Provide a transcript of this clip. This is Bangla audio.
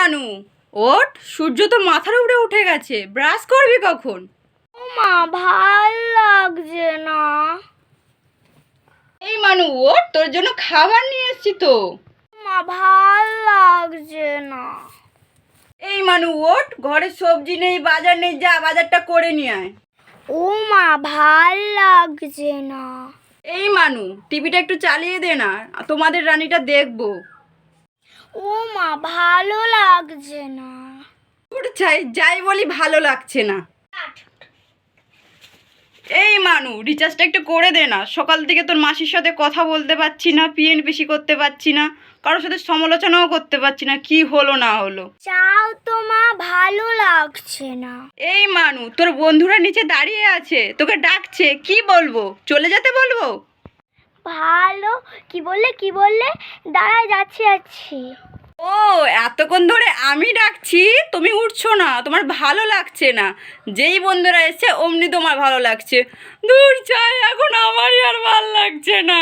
মানু, ওঠ, সূর্য তো মাথার উপরে উঠে গেছে, ব্রাশ করবি কখন? ও মা, ভাল লাগছে না। এই মানু, ওঠ, তোর জন্য খাবার নিয়ে এসেছি তো। মা, ভাল লাগছে না। এই মানু, ওঠ, ঘরে সবজি নেই, বাজার নেই, যা বাজারটা করে নিয়ে আয়। ও মা, ভাল লাগছে না। এই মানু, টিভিটা একটু চালিয়ে দে না, তোমাদের রানীটা দেখবো। ও মা, ভালো লাগছে না। চাই যাই বলি ভালো লাগছে না। এই মানু, রিচার্জটা একটু করে দে না, সকাল থেকে তোর মাসির সাথে কথা বলতে পারছি না, পিএনপিসি করতে পারছি না, কারোর সাথে সমালোচনাও করতে পারছি না, কি হলো না হলো। চাও তো মা, ভালো লাগছে না। এই মানু, তোর বন্ধুরা নিচে দাঁড়িয়ে আছে, তোকে ডাকছে, কি বলবো? চলে যেতে বলবো? ভালো, কি বললে? দাঁড়ায়, যাচ্ছি। ও, এতক্ষণ ধরে আমি ডাকছি, তুমি উঠছো না, তোমার ভালো লাগছে না। যেই বন্ধুরা এসে অমনি তোমার ভালো লাগছে। দূর চাই, এখন আমারই আর ভালো লাগছে না।